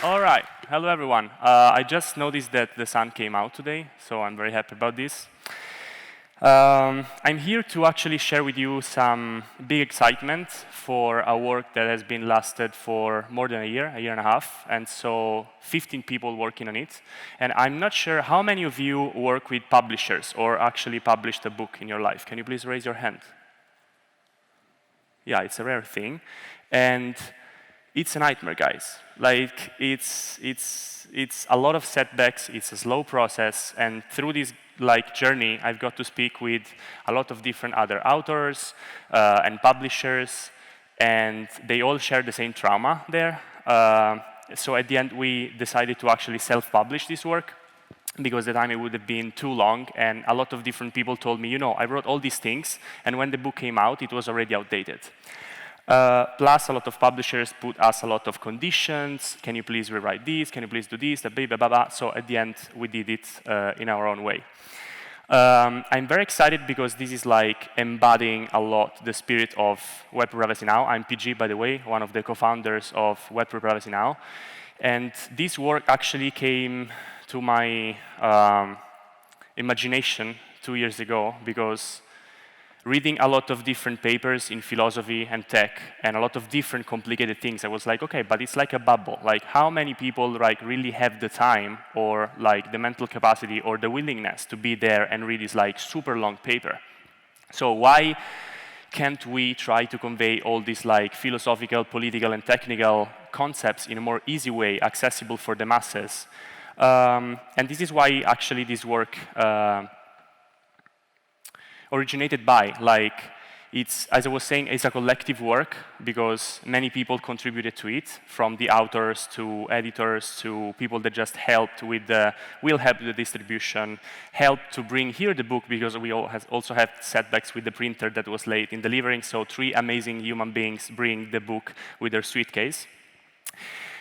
All right. Hello, everyone. I just noticed that the sun came out today, so I'm very happy about this. I'm here to actually share with you some big excitement for a work that has been lasted for more than a year and a half, and so 15 people working on it. And I'm not sure how many of you work with publishers or actually published a book in your life. Can you please raise your hand? Yeah, it's a rare thing. And it's a nightmare, guys. Like, it's a lot of setbacks, it's a slow process, and through this journey, I've got to speak with a lot of different other authors and publishers, and they all share the same trauma there. So at the end, we decided to actually self-publish this work, because the time it would have been too long, and a lot of different people told me, I wrote all these things, and when the book came out, it was already outdated. Plus, a lot of publishers put us a lot of conditions. Can you please rewrite this? Can you please do this? Blah, blah, blah, blah. So at the end, we did it in our own way. I'm very excited because this is like embodying a lot the spirit of Web Privacy Now. I'm PG, by the way, one of the co-founders of Web Privacy Now. And this work actually came to my imagination 2 years ago, because reading a lot of different papers in philosophy and tech and a lot of different complicated things, I was like, okay, but it's like a bubble. Like, how many people really have the time or the mental capacity or the willingness to be there and read this super long paper? So why can't we try to convey all these philosophical, political, and technical concepts in a more easy way, accessible for the masses? And this is why actually this work originated by. It's, as I was saying, it's a collective work, because many people contributed to it, from the authors to editors to people that just helped with will help with the distribution, helped to bring here the book, because we also had setbacks with the printer that was late in delivering. So 3 amazing human beings bring the book with their suitcase.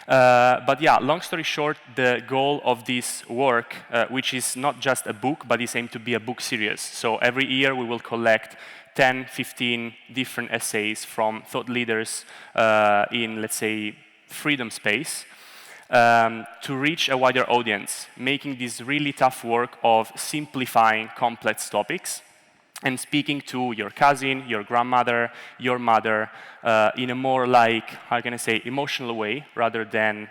But yeah, long story short, the goal of this work, which is not just a book, but is aimed to be a book series. So every year we will collect 10, 15 different essays from thought leaders in, let's say, freedom space, to reach a wider audience, making this really tough work of simplifying complex topics and speaking to your cousin, your grandmother, your mother, in a more how can I say, emotional way, rather than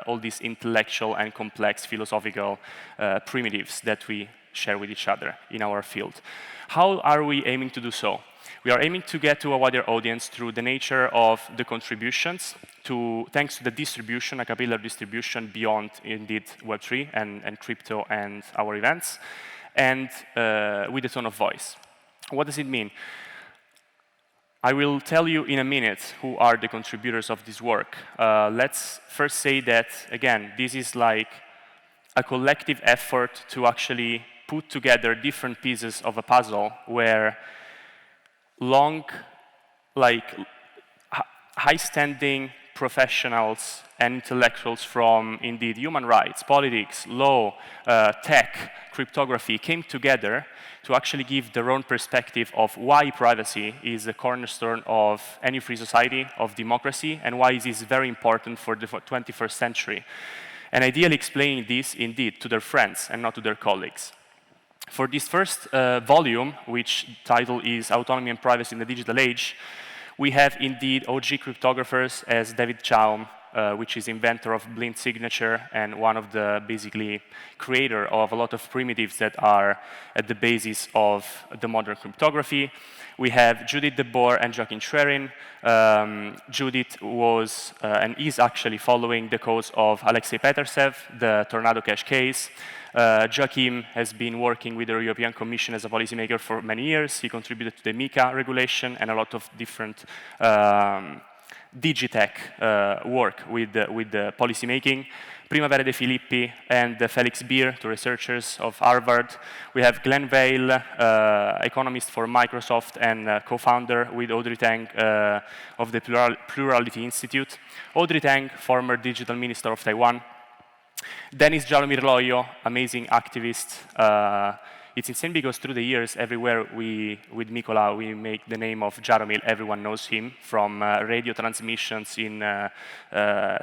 all these intellectual and complex philosophical primitives that we share with each other in our field. How are we aiming to do so? We are aiming to get to a wider audience through the nature of the contributions, thanks to the distribution, a capillary distribution beyond, indeed, Web3 and crypto and our events, and with a tone of voice. What does it mean? I will tell you in a minute who are the contributors of this work. Let's first say that, again, this is a collective effort to actually put together different pieces of a puzzle, where high-standing professionals and intellectuals from, indeed, human rights, politics, law, tech, cryptography came together to actually give their own perspective of why privacy is a cornerstone of any free society, of democracy, and why it is very important for the 21st century. And ideally explaining this, indeed, to their friends and not to their colleagues. For this first volume, which title is Autonomy and Privacy in the Digital Age, we have, indeed, OG cryptographers as David Chaum, which is inventor of blind signature and one of the, basically, creator of a lot of primitives that are at the basis of the modern cryptography. We have Judith DeBoer and Joachim Schwerin. Judith was and is actually following the cause of Alexei Petersev, the Tornado Cash case. Joachim has been working with the European Commission as a policymaker for many years. He contributed to the MiCA regulation and a lot of different digitech work with the policymaking. Primavera De Filippi and Felix Beer, two researchers of Harvard. We have Glenn Vale, economist for Microsoft and co-founder with Audrey Tang of the Plurality Institute. Audrey Tang, former digital minister of Taiwan. Dennis Jaromir Loyo, amazing activist. it's insane because through the years, everywhere with Mikola, we make the name of Jaromil. Everyone knows him from radio transmissions in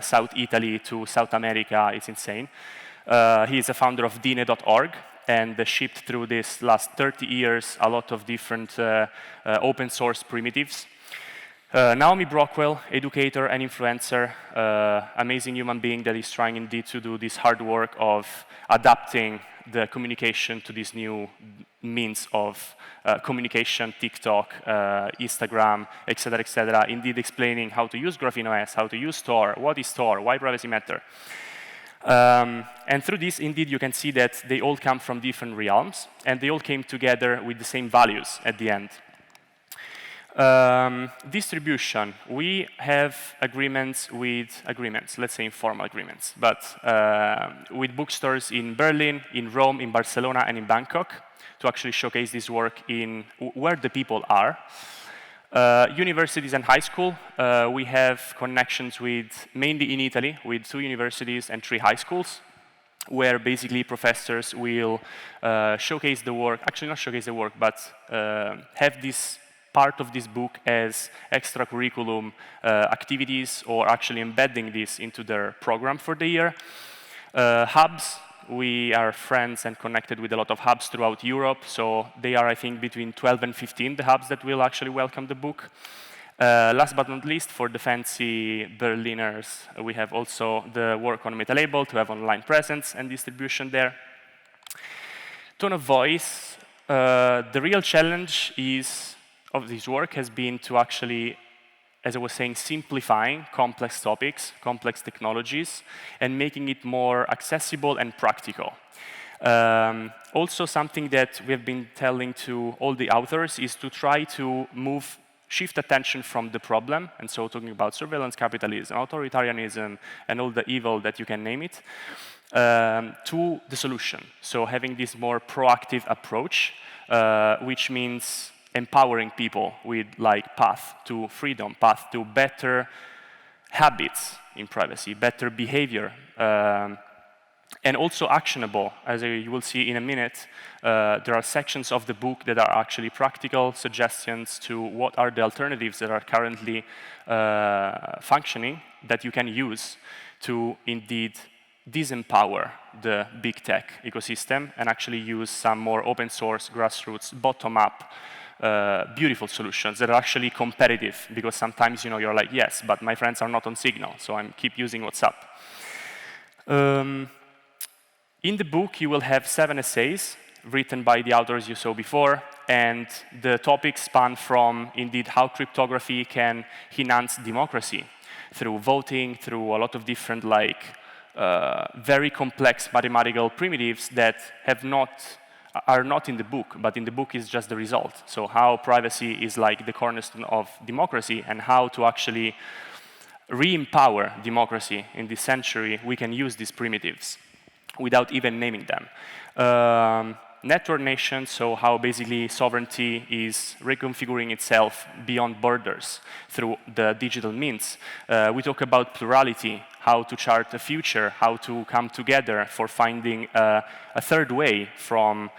South Italy to South America. It's insane. He is a founder of Dine.org and shipped through this last 30 years a lot of different open source primitives. Naomi Brockwell, educator and influencer, amazing human being that is trying indeed to do this hard work of adapting the communication to these new means of communication, TikTok, Instagram, etc., indeed explaining how to use Graphene OS, how to use Tor, what is Tor, why privacy matter. And through this, indeed, you can see that they all come from different realms, and they all came together with the same values at the end. Distribution. We have agreements, let's say informal agreements, but with bookstores in Berlin, in Rome, in Barcelona, and in Bangkok to actually showcase this work in where the people are. Universities and high school, we have connections with, mainly in Italy, with 2 universities and 3 high schools, where basically professors will showcase the work, actually not showcase the work, but have this part of this book as extra curriculum activities or actually embedding this into their program for the year. Hubs, we are friends and connected with a lot of hubs throughout Europe, so they are, I think, between 12 and 15, the hubs that will actually welcome the book. Last but not least, for the fancy Berliners, we have also the work on MetaLabel to have online presence and distribution there. Tone of voice, the real challenge of this work has been to actually, as I was saying, simplifying complex topics, complex technologies, and making it more accessible and practical. Also, something that we have been telling to all the authors is to try to shift attention from the problem, and so talking about surveillance capitalism, authoritarianism, and all the evil that you can name it, to the solution. So having this more proactive approach, which means empowering people with path to freedom, path to better habits in privacy, better behavior, and also actionable. As you will see in a minute, there are sections of the book that are actually practical suggestions to what are the alternatives that are currently functioning that you can use to indeed disempower the big tech ecosystem and actually use some more open source, grassroots, bottom-up beautiful solutions that are actually competitive, because sometimes you're like, yes, but my friends are not on Signal, so I keep using WhatsApp. In the book, you will have 7 essays written by the authors you saw before, and the topics span from, indeed, how cryptography can enhance democracy through voting, through a lot of different, very complex mathematical primitives that are not in the book, but in the book is just the result. So how privacy is like the cornerstone of democracy, and how to actually re-empower democracy in this century, we can use these primitives without even naming them. Network nations, so how basically sovereignty is reconfiguring itself beyond borders through the digital means. We talk about plurality, how to chart a future, how to come together for finding a third way from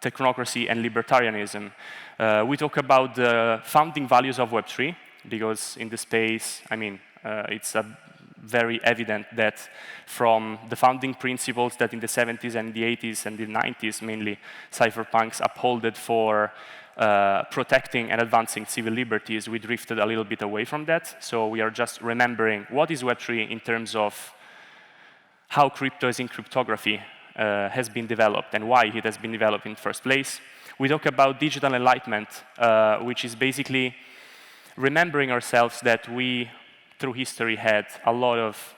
technocracy and libertarianism. We talk about the founding values of Web3, because in the space, it's very evident that from the founding principles that in the 70s and the 80s and the 90s, mainly cypherpunks upholded for protecting and advancing civil liberties, we drifted a little bit away from that. So we are just remembering what is Web3 in terms of how crypto as in cryptography has been developed and why it has been developed in the first place. We talk about digital enlightenment, which is basically remembering ourselves that we, through history, had a lot of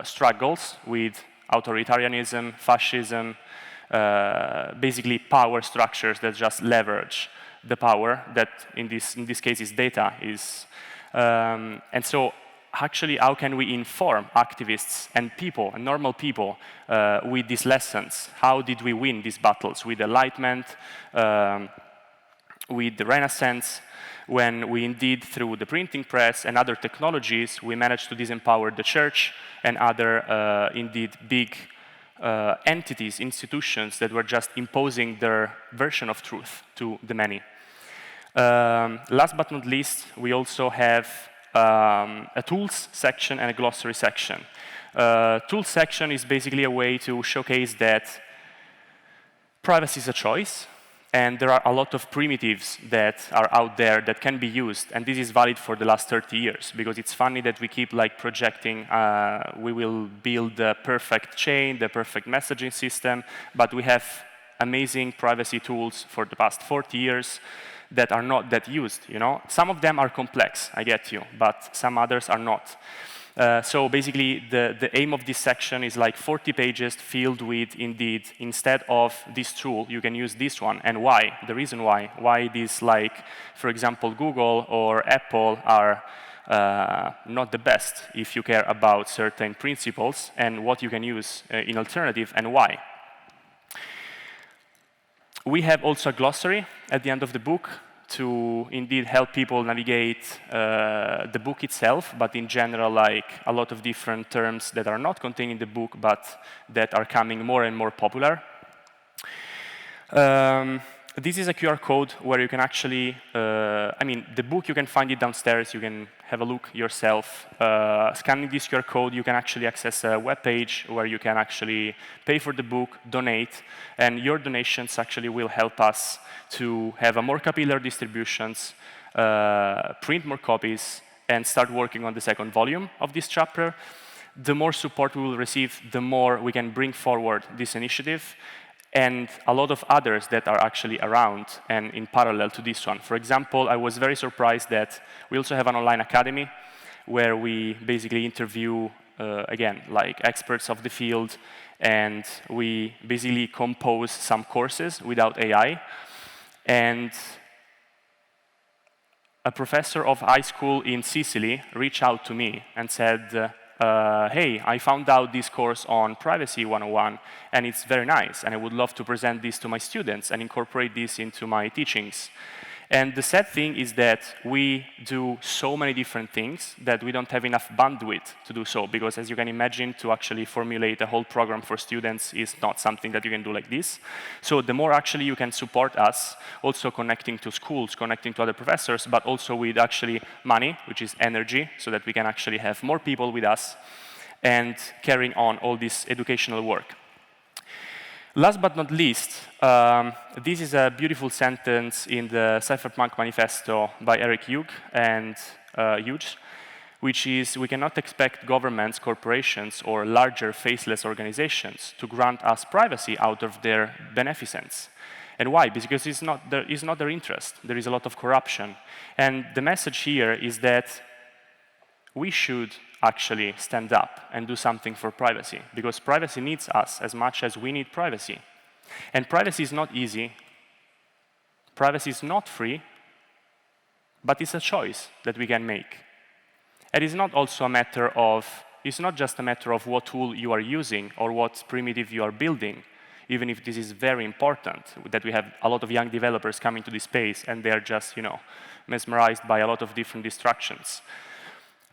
struggles with authoritarianism, fascism, basically power structures that just leverage the power that in this case is data. And so actually, how can we inform activists and people, and normal people, with these lessons? How did we win these battles with enlightenment, with the Renaissance, when we indeed, through the printing press and other technologies, we managed to disempower the church and other, indeed, big entities, institutions that were just imposing their version of truth to the many. Last but not least, we also have a tools section and a glossary section. Tools section is basically a way to showcase that privacy is a choice, and there are a lot of primitives that are out there that can be used, and this is valid for the last 30 years, because it's funny that we keep like projecting, we will build the perfect chain, the perfect messaging system, but we have amazing privacy tools for the past 40 years that are not that used, you know? Some of them are complex, I get you, but some others are not. So basically, the aim of this section is like 40 pages filled with, indeed, instead of this tool, you can use this one. And why? The reason why. Why these, like, for example, Google or Apple are not the best if you care about certain principles, and what you can use in alternative, and why. We have also a glossary at the end of the book to indeed help people navigate the book itself, but in general, like a lot of different terms that are not contained in the book, but that are coming more and more popular. This is a QR code where you can actually, I mean, the book, you can find it downstairs, you can have a look yourself. Scanning this QR code, you can actually access a web page where you can actually pay for the book, donate, and your donations actually will help us to have a more capillary distributions, print more copies, and start working on the second volume of this chapter. The more support we will receive, the more we can bring forward this initiative, and a lot of others that are actually around and in parallel to this one. For example, I was very surprised that we also have an online academy where we basically interview, again, like experts of the field, and we basically compose some courses without AI. And a professor of high school in Sicily reached out to me and said, hey, I found out this course on Privacy 101, and it's very nice, and I would love to present this to my students and incorporate this into my teachings. And the sad thing is that we do so many different things that we don't have enough bandwidth to do so, because as you can imagine, to actually formulate a whole program for students is not something that you can do like this. So the more actually you can support us, also connecting to schools, connecting to other professors, but also with actually money, which is energy, so that we can actually have more people with us and carrying on all this educational work. Last but not least, this is a beautiful sentence in the Cypherpunk Manifesto by Eric Hughes, which is, we cannot expect governments, corporations, or larger faceless organizations to grant us privacy out of their beneficence. And why? Because it's not their interest. There is a lot of corruption. And the message here is that we should actually stand up and do something for privacy, because privacy needs us as much as we need privacy. And privacy is not easy. Privacy is not free, but it's a choice that we can make. And it's not also a matter of, it's not just a matter of what tool you are using or what primitive you are building, even if this is very important, that we have a lot of young developers coming to this space and they're just, you know, mesmerized by a lot of different distractions.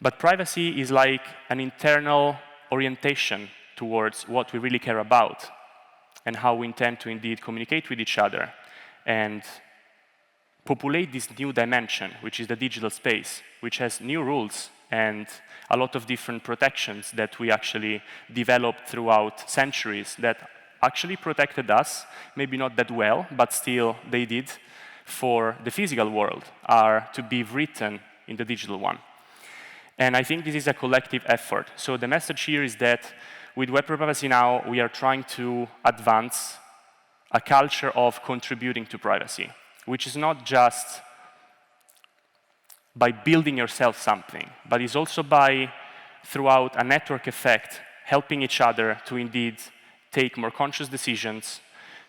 But privacy is like an internal orientation towards what we really care about and how we intend to indeed communicate with each other and populate this new dimension, which is the digital space, which has new rules and a lot of different protections that we actually developed throughout centuries that actually protected us, maybe not that well, but still they did, for the physical world, are to be written in the digital one. And I think this is a collective effort. So the message here is that with Web Privacy Now, we are trying to advance a culture of contributing to privacy, which is not just by building yourself something, but is also by, throughout a network effect, helping each other to indeed take more conscious decisions,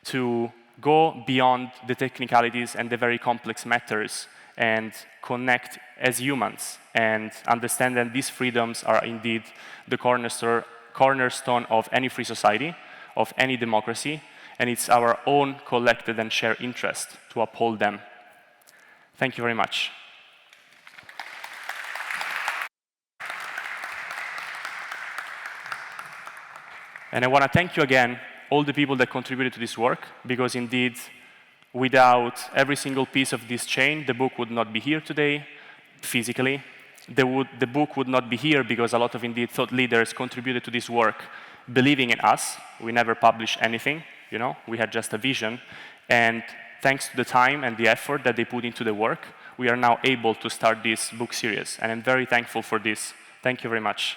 to go beyond the technicalities and the very complex matters and connect as humans and understand that these freedoms are indeed the cornerstone of any free society, of any democracy, and it's our own collected and shared interest to uphold them. Thank you very much. And I want to thank you again, all the people that contributed to this work, because indeed, without every single piece of this chain, the book would not be here today, physically. The book would not be here because a lot of indeed thought leaders contributed to this work, believing in us. We never published anything, you know, we had just a vision. And thanks to the time and the effort that they put into the work, we are now able to start this book series. And I'm very thankful for this. Thank you very much.